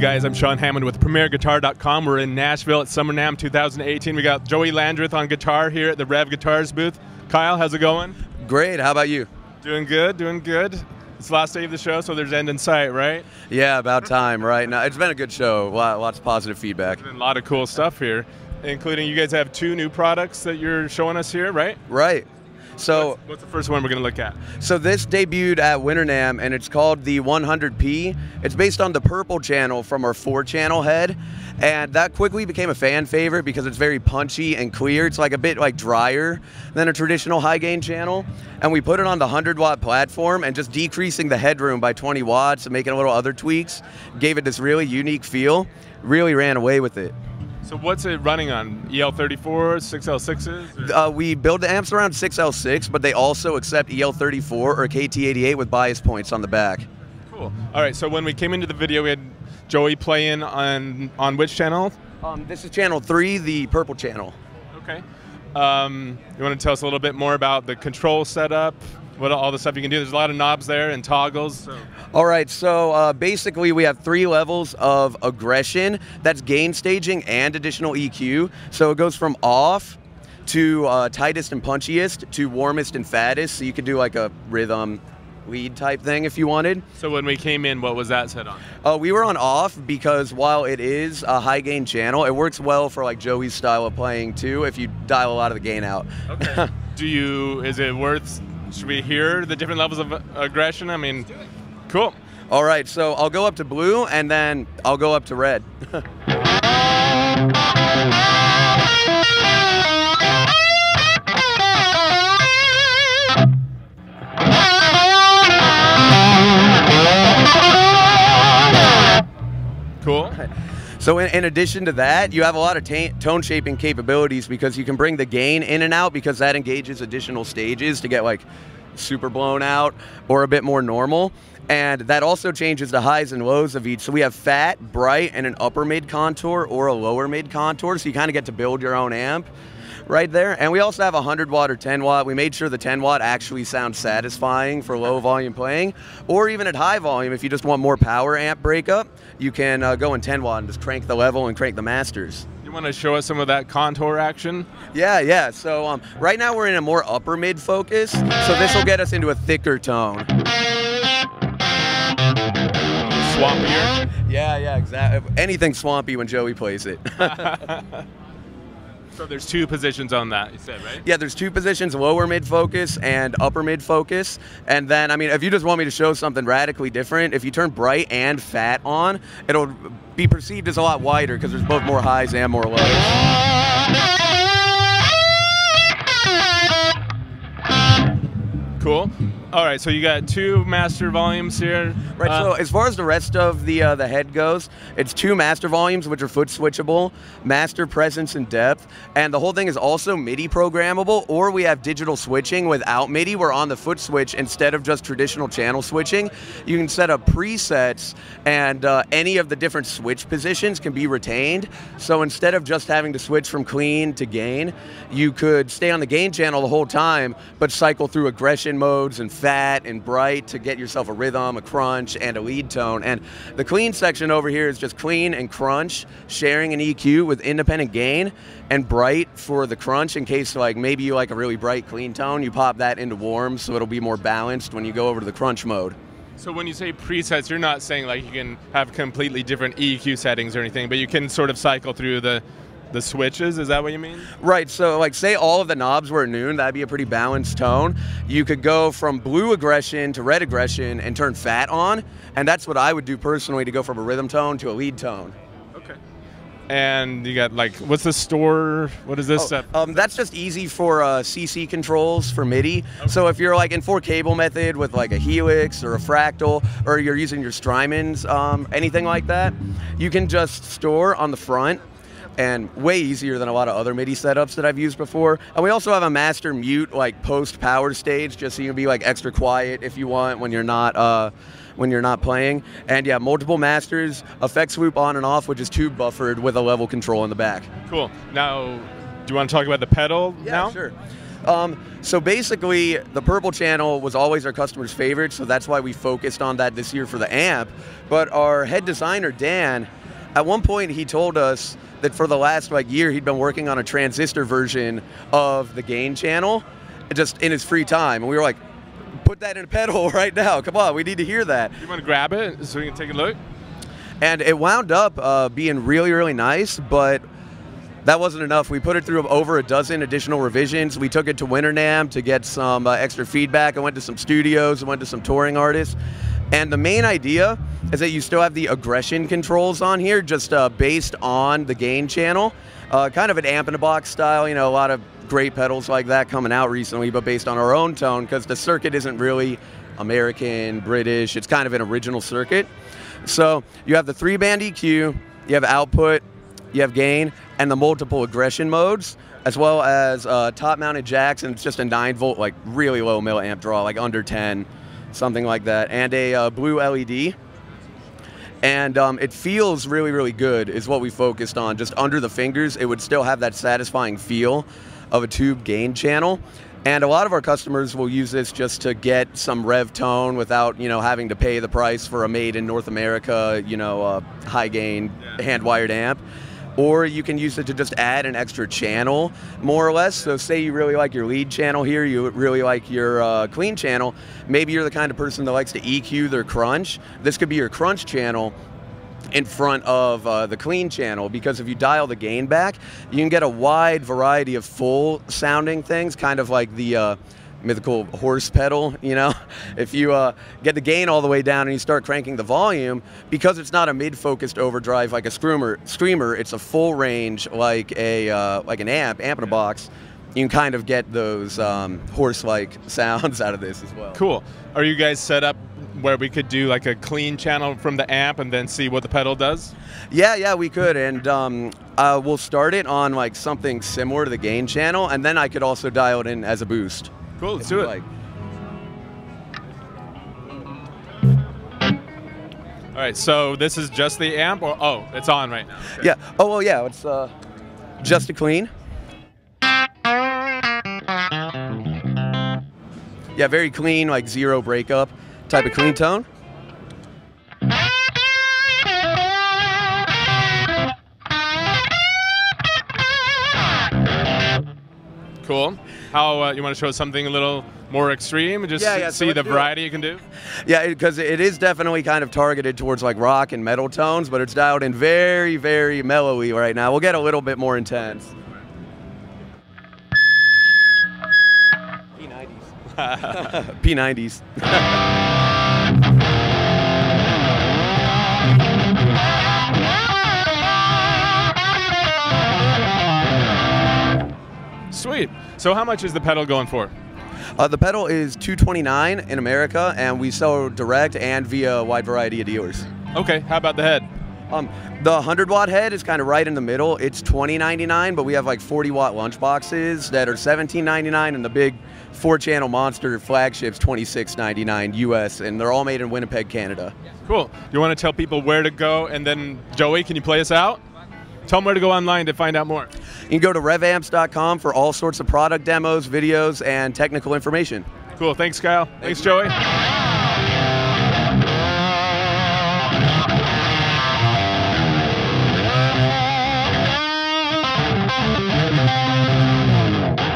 guys, I'm Sean Hammond with PremierGuitar.com. We're in Nashville at SNAMM 2018. We got Joey Landreth on guitar here at the Revv Guitars booth. Kyle, how's it going? Great, how about you? Doing good, doing good. It's the last day of the show, so there's end in sight, right? Yeah, about time, right? No, it's been a good show, lots of positive feedback. There's been a lot of cool stuff here, including you guys have 2 new products that you're showing us here, right? Right. So what's the first one we're going to look at? So this debuted at Winter NAMM, and it's called the 100P. It's based on the purple channel from our 4-channel head, and that quickly became a fan favorite because it's very punchy and clear. It's like a bit like drier than a traditional high gain channel, and we put it on the 100-watt platform, and just decreasing the headroom by 20 watts and making a little other tweaks gave it this really unique feel. Really ran away with it. So what's it running on? EL34, 6L6s? We build the amps around 6L6, but they also accept EL34 or KT88 with bias points on the back. Cool. All right, so when we came into the video, we had Joey playing on which channel? This is channel 3, the purple channel. Okay. You want to tell us a little bit more about the control setup? What all the stuff you can do? There's a lot of knobs there and toggles. So. All right, so basically we have 3 levels of aggression. That's gain staging and additional EQ. So it goes from off to tightest and punchiest to warmest and fattest. So you could do like a rhythm lead type thing if you wanted. So when we came in, what was that set on? We were on off because while it is a high gain channel, it works well for like Joey's style of playing too if you dial a lot of the gain out. Okay. Is it worth... Should we hear the different levels of aggression? I mean, cool. All right, so I'll go up to blue, and then I'll go up to red. Cool. So in addition to that, you have a lot of tone shaping capabilities because you can bring the gain in and out because that engages additional stages to get like super blown out or a bit more normal. And that also changes the highs and lows of each. So we have fat, bright, and an upper mid contour or a lower mid contour. So you kind of get to build your own amp right there. And we also have a 100-watt or 10-watt. We made sure the 10-watt actually sounds satisfying for low volume playing, or even at high volume if you just want more power amp breakup, you can go in 10-watt and just crank the level and crank the masters. You want to show us some of that contour action? Yeah. So right now we're in a more upper mid focus, so this will get us into a thicker tone. Swampier? Yeah, exactly. Anything swampy when Joey plays it. So there's 2 positions on that, you said, right? Yeah, there's 2 positions, lower mid focus and upper mid focus. And then, I mean, if you just want me to show something radically different, if you turn bright and fat on, it'll be perceived as a lot wider because there's both more highs and more lows. Cool. All right, so you got 2 master volumes here. Right, so as far as the rest of the head goes, it's 2 master volumes, which are foot switchable, master presence and depth, and the whole thing is also MIDI programmable, or we have digital switching without MIDI. We're on the foot switch instead of just traditional channel switching. You can set up presets, and any of the different switch positions can be retained. So instead of just having to switch from clean to gain, you could stay on the gain channel the whole time, but cycle through aggression modes and fat and bright to get yourself a rhythm, a crunch, and a lead tone. And the clean section over here is just clean and crunch, sharing an EQ with independent gain, and bright for the crunch in case like maybe you like a really bright clean tone, you pop that into warm so it'll be more balanced when you go over to the crunch mode. So when you say presets, you're not saying like you can have completely different EQ settings or anything, but you can sort of cycle through the switches, is that what you mean? Right, so like say all of the knobs were at noon, that'd be a pretty balanced tone. You could go from blue aggression to red aggression and turn fat on, and that's what I would do personally to go from a rhythm tone to a lead tone. Okay. And you got like, what's the store, what is this stuff? That's just easy for CC controls for MIDI. Okay. So if you're like in 4-cable method with like a Helix or a Fractal, or you're using your Strymons, anything like that, you can just store on the front, and way easier than a lot of other MIDI setups that I've used before. And we also have a master mute like post power stage, just so you can be like extra quiet if you want when you're not playing. And yeah, multiple masters, effect swoop on and off, which is tube buffered with a level control in the back. Cool. Now, do you want to talk about the pedal now? Yeah, sure. So basically, the purple channel was always our customer's favorite, so that's why we focused on that this year for the amp. But our head designer, Dan, at one point he told us that for the last year he'd been working on a transistor version of the gain channel just in his free time. And we were like, put that in a pedal right now. Come on, we need to hear that. You want to grab it so we can take a look? And it wound up being really, really nice, but that wasn't enough. We put it through over a dozen additional revisions. We took it to Winter NAMM to get some extra feedback. I went to some studios, I went to some touring artists. And the main idea is that you still have the aggression controls on here, just based on the gain channel. Kind of an amp in a box style, you know, a lot of great pedals like that coming out recently, but based on our own tone, because the circuit isn't really American, British, it's kind of an original circuit. So you have the 3-band EQ, you have output, you have gain, and the multiple aggression modes, as well as top-mounted jacks, and it's just a 9-volt, like really low milliamp draw, like under 10, something like that, and a blue LED. And it feels really, really good is what we focused on. Just under the fingers, it would still have that satisfying feel of a tube gain channel. And a lot of our customers will use this just to get some Revv tone without, you know, having to pay the price for a made in North America, you know, high gain hand-wired amp. Or you can use it to just add an extra channel, more or less. So say you really like your lead channel here, you really like your clean channel. Maybe you're the kind of person that likes to EQ their crunch. This could be your crunch channel in front of the clean channel, because if you dial the gain back, you can get a wide variety of full sounding things, kind of like the mythical horse pedal, you know. If you get the gain all the way down and you start cranking the volume, because it's not a mid-focused overdrive like a screamer, it's a full range like an amp in a box. You can kind of get those horse-like sounds out of this as well. Cool. Are you guys set up where we could do like a clean channel from the amp and then see what the pedal does? Yeah, we could, and we'll start it on like something similar to the gain channel, and then I could also dial it in as a boost. Cool, let's do it. Like. All right, so this is just the amp, or oh, it's on right now. Okay. Yeah. Oh well, yeah. It's just a clean. Yeah, very clean, like zero breakup type of clean tone. Cool. How you want to show something a little more extreme and just see the variety you can do? Yeah, because it is definitely kind of targeted towards like rock and metal tones, but it's dialed in very, very mellowly right now. We'll get a little bit more intense. P90s. P90s. Sweet. So how much is the pedal going for? The pedal is $229 in America, and we sell direct and via a wide variety of dealers. Okay, how about the head? The 100-watt head is kind of right in the middle. It's $20.99, but we have like 40-watt lunch boxes that are $17.99, and the big 4-channel monster flagship's $26.99 US, and they're all made in Winnipeg, Canada. Cool. You want to tell people where to go, and then Joey, can you play us out? Tell them where to go online to find out more. You can go to revamps.com for all sorts of product demos, videos, and technical information. Cool. Thanks, Kyle. Thanks, Joey.